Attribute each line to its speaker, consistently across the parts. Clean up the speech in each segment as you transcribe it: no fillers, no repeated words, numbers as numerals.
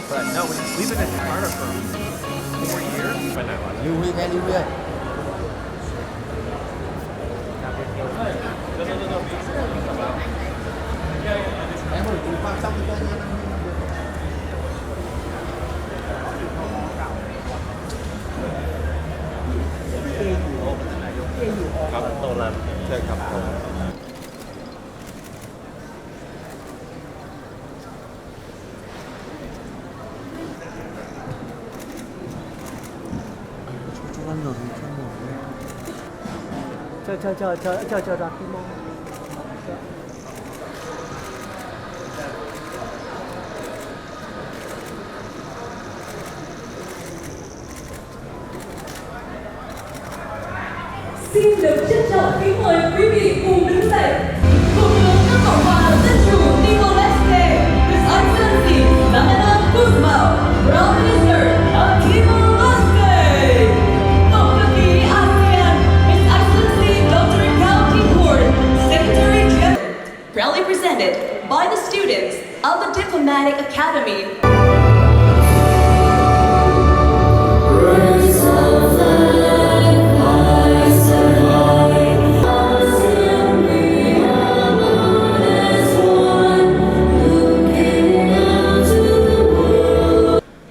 Speaker 1: But no, we've been in Jakarta for 4 years. ไปไหนวะ
Speaker 2: lưu huy nghe lưu huy em ơi cùng quan xong cho nha
Speaker 1: ครับตรงนั้นใช่ครับ
Speaker 3: 저 라키모
Speaker 4: Xin được trân trọng kính mời quý vị cùng đứng dậy, cùng hướng các cộng hòa dân chủ Timor-Leste, His Excellency Nana Guzmão, Prime Minister of Timor-Leste. Tổng thư ký ASEAN, His Excellency Dr. Cao Kim Horn, Secretary General. Proudly presented by the students of the Diplomatic Academy.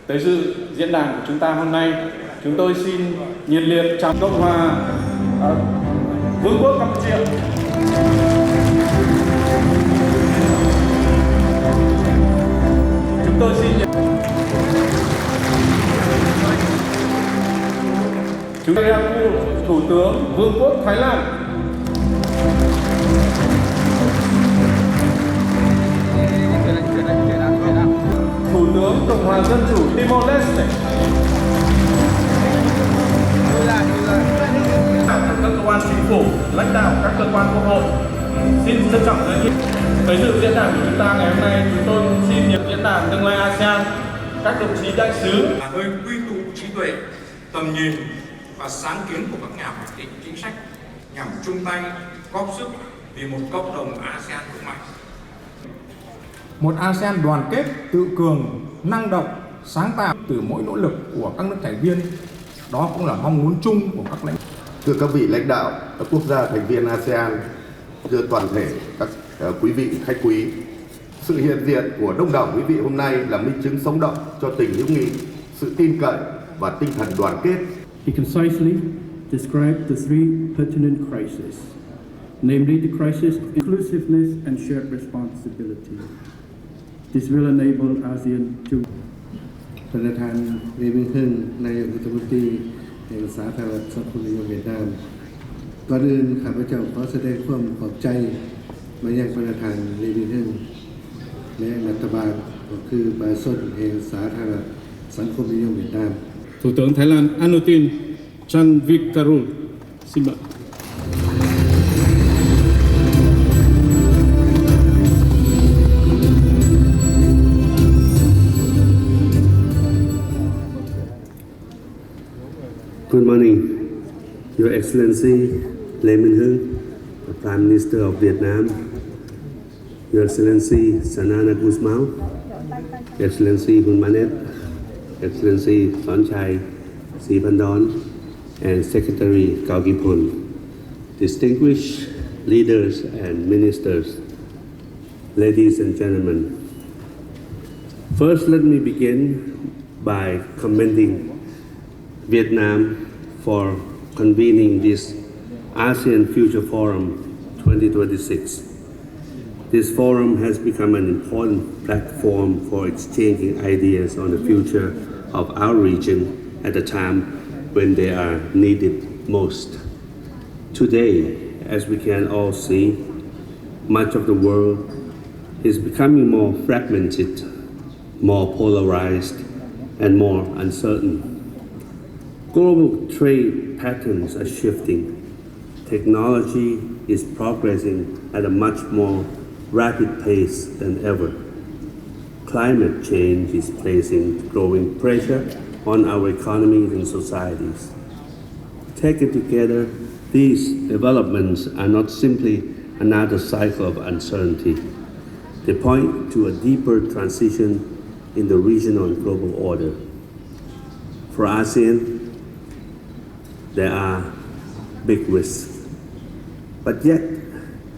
Speaker 5: Tới dự diễn đàn của chúng ta hôm nay, chúng tôi xin nhiệt liệt chào Cộng hòa Vương quốc Campuchia. Chúng tôi xin chúng tôi Thủ tướng Vương quốc Thái Lan. Thủ tướng Cộng hòa Dân chủ Timor-Leste. Các cơ quan chính phủ, lãnh đạo các cơ quan quốc hội xin trân trọng giới thiệu tới dự diễn đàn của chúng ta ngày hôm nay. Chúng tôi xin nhận diễn đàn tương lai ASEAN, các đồng chí đại sứ,
Speaker 6: nơi quy tụ trí tuệ, tầm nhìn và sáng kiến của các nhà hoạch định chính sách nhằm chung tay góp sức vì một cộng đồng ASEAN vững mạnh.
Speaker 7: Một ASEAN đoàn kết, tự cường, năng động, sáng tạo từ mỗi nỗ lực của các nước thành viên. Đó cũng là mong muốn chung của các lãnh đạo.
Speaker 8: Thưa các vị lãnh đạo các quốc gia thành viên ASEAN, thưa toàn thể các quý vị khách quý, sự hiện diện của đông đảo quý vị hôm nay là minh chứng sống động cho tình hữu nghị, sự tin cậy và tinh thần đoàn kết.
Speaker 9: He concisely described the three pertinent crises, namely the crisis of inclusiveness and shared responsibility. This will enable ASEAN to
Speaker 10: ประธานเลวิงเฮิร์นนายกรัฐมนตรีแห่งสาธารณรัฐสังคมนิยมเวียดนามก่อนอื่นข้าพเจ้าขอแสดงความขอบใจมายังประธานเลวิงเฮิร์นและรัฐบาลก็คือบาซอนแห่งสาธารณรัฐสังคมนิยมเวียดนาม
Speaker 5: Thủ tướng Thái Lan Anutin Chanvikarul. Xin mời.
Speaker 11: Good morning, Your Excellency Lê Minh Hưng, the Prime Minister of Vietnam, Your Excellency Sanana Guzmão, Excellency Hun Manet, Excellency Sonchai Siphandon, and Secretary Cao Kim Horn, distinguished leaders and ministers, ladies and gentlemen. First, let me begin by commending Vietnam for convening this ASEAN Future Forum 2026. This forum has become an important platform for exchanging ideas on the future of our region at a time when they are needed most. Today, as we can all see, much of the world is becoming more fragmented, more polarized, and more uncertain. Global trade patterns are shifting. Technology is progressing at a much more rapid pace than ever. Climate change is placing growing pressure on our economies and societies. Taken together, these developments are not simply another cycle of uncertainty. They point to a deeper transition in the regional and global order. For ASEAN, there are big risks, but yet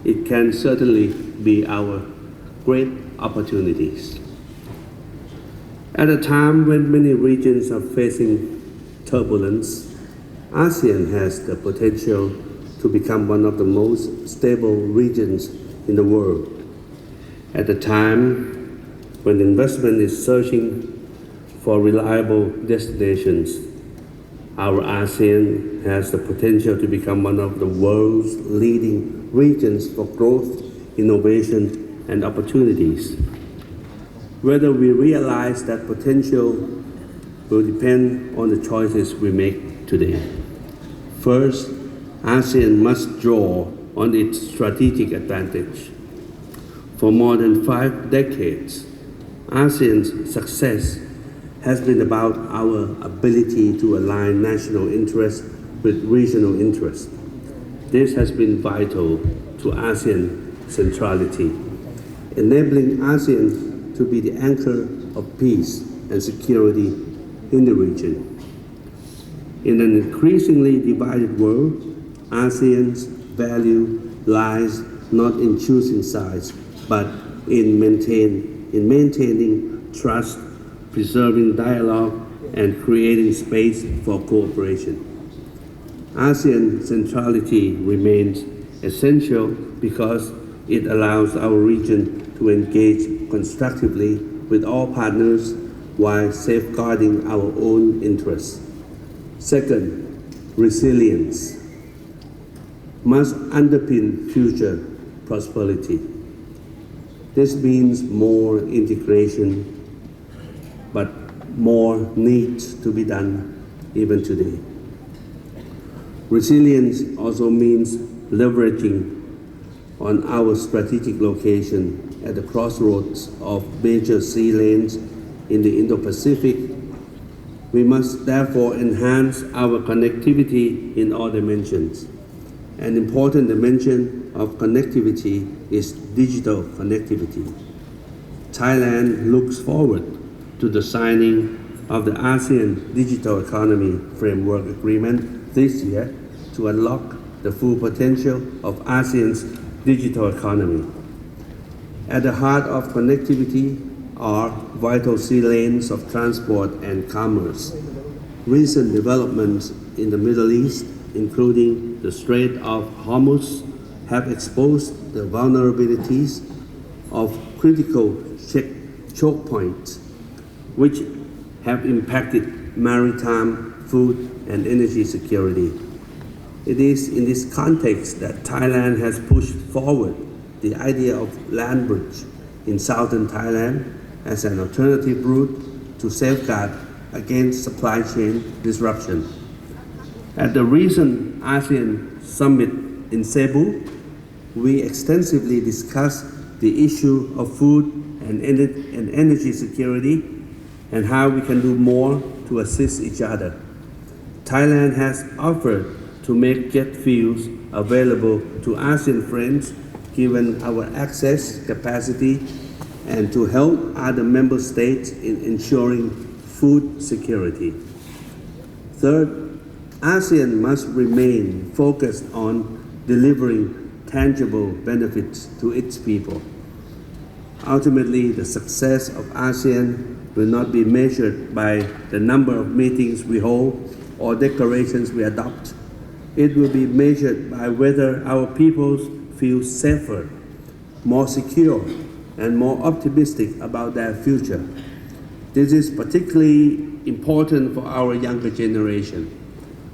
Speaker 11: it can certainly be our great opportunities. At a time when many regions are facing turbulence, ASEAN has the potential to become one of the most stable regions in the world. At a time when investment is searching for reliable destinations, our ASEAN has the potential to become one of the world's leading regions for growth, innovation, and opportunities. Whether we realize that potential will depend on the choices we make today. First, ASEAN must draw on its strategic advantage. For more than 5 decades, ASEAN's success has been about our ability to align national interests with regional interests. This has been vital to ASEAN centrality, enabling ASEAN to be the anchor of peace and security in the region. In an increasingly divided world, ASEAN's value lies not in choosing sides, but in maintaining trust, preserving dialogue, and creating space for cooperation. ASEAN centrality remains essential because it allows our region to engage constructively with all partners while safeguarding our own interests. Second, resilience must underpin future prosperity. This means more integration, but more needs to be done even today. Resilience also means leveraging on our strategic location at the crossroads of major sea lanes in the Indo-Pacific. We must therefore enhance our connectivity in all dimensions. An important dimension of connectivity is digital connectivity. Thailand looks forward to the signing of the ASEAN Digital Economy Framework Agreement this year to unlock the full potential of ASEAN's digital economy. At the heart of connectivity are vital sea lanes of transport and commerce. Recent developments in the Middle East, including the Strait of Hormuz, have exposed the vulnerabilities of critical choke points, which have impacted maritime, food, and energy security. It is in this context that Thailand has pushed forward the idea of land bridge in southern Thailand as an alternative route to safeguard against supply chain disruption. At the recent ASEAN Summit in Cebu, we extensively discussed the issue of food and energy security and how we can do more to assist each other. Thailand has offered to make jet fuels available to ASEAN friends given our access capacity and to help other member states in ensuring food security. Third, ASEAN must remain focused on delivering tangible benefits to its people. Ultimately, the success of ASEAN will not be measured by the number of meetings we hold or declarations we adopt. It will be measured by whether our peoples feel safer, more secure, and more optimistic about their future. This is particularly important for our younger generation,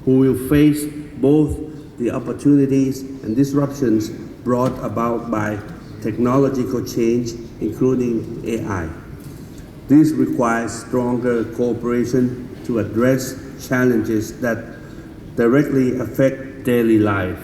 Speaker 11: who will face both the opportunities and disruptions brought about by technological change, including AI. This requires stronger cooperation to address challenges that directly affect daily life,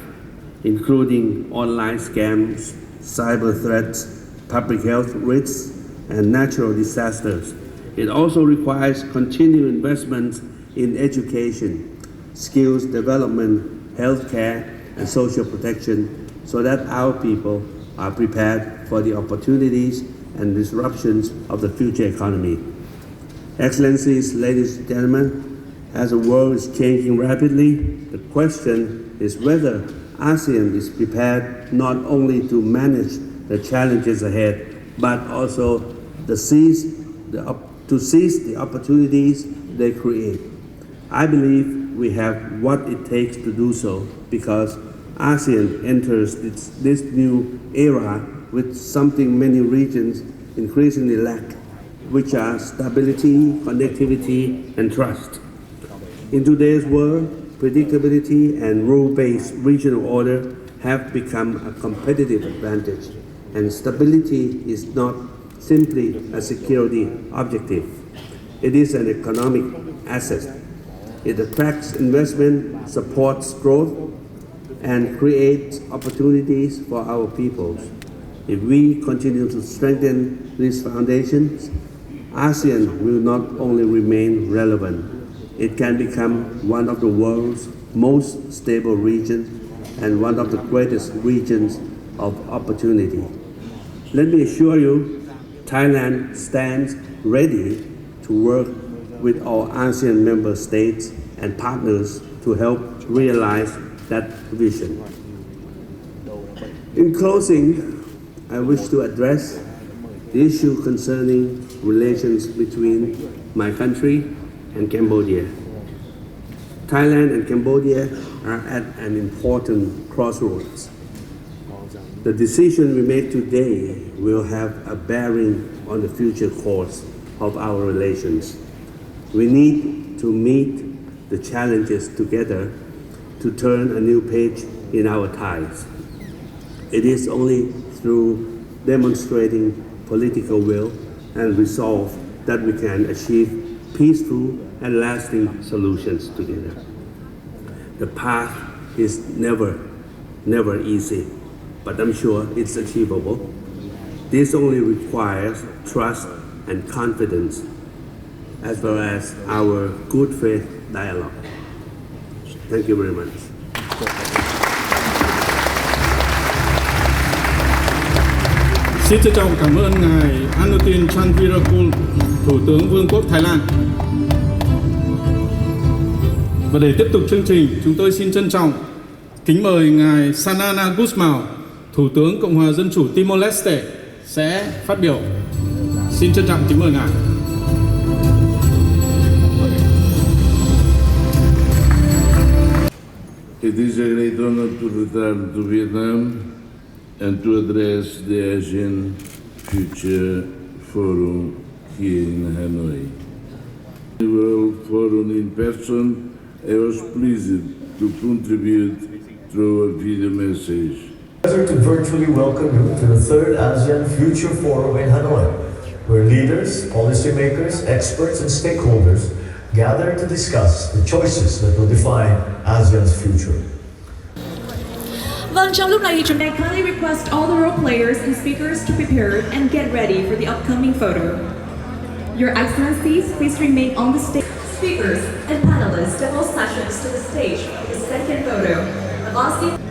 Speaker 11: including online scams, cyber threats, public health risks, and natural disasters. It also requires continued investments in education, skills development, healthcare, and social protection so that our people are prepared for the opportunities and disruptions of the future economy. Excellencies, ladies and gentlemen, as the world is changing rapidly, the question is whether ASEAN is prepared not only to manage the challenges ahead, but also to seize the opportunities they create. I believe we have what it takes to do so because ASEAN enters this new era with something many regions increasingly lack, which are stability, connectivity, and trust. In today's world, predictability and rule-based regional order have become a competitive advantage, and stability is not simply a security objective. It is an economic asset. It attracts investment, supports growth, and creates opportunities for our peoples. If we continue to strengthen these foundations, ASEAN will not only remain relevant, it can become one of the world's most stable regions and one of the greatest regions of opportunity. Let me assure you, Thailand stands ready to work with all ASEAN member states and partners to help realize that vision. In closing, I wish to address the issue concerning relations between my country and Cambodia. Thailand and Cambodia are at an important crossroads. The decision we make today will have a bearing on the future course of our relations. We need to meet the challenges together to turn a new page in our ties. It is only through demonstrating political will and resolve that we can achieve peaceful and lasting solutions together. The path is never easy, but I'm sure it's achievable. This only requires trust and confidence, as well as our good faith dialogue. Thank you very much.
Speaker 5: Xin trân trọng cảm ơn Ngài Anutin Chanvirakul, Thủ tướng Vương quốc Thái Lan. Và để tiếp tục chương trình, chúng tôi xin trân trọng kính mời Ngài Sanana Gusmao, Thủ tướng Cộng hòa Dân chủ Timor-Leste sẽ phát biểu. Xin trân trọng kính mời Ngài.
Speaker 3: It is a great honor to return to Vietnam and to address the ASEAN Future Forum here in Hanoi. The World Forum in person, I was pleased to contribute through a video message.
Speaker 12: Pleasure to virtually welcome you to the third ASEAN Future Forum in Hanoi, where leaders, policymakers, experts, and stakeholders gather to discuss the choices that will define ASEAN's future.
Speaker 4: Vâng, trong lúc này thì chúng tôi kindly request all the role players and speakers to prepare and get ready for the upcoming photo. Your Excellencies, please remain on the stage. Speakers and panelists devote sessions to the stage for the second photo.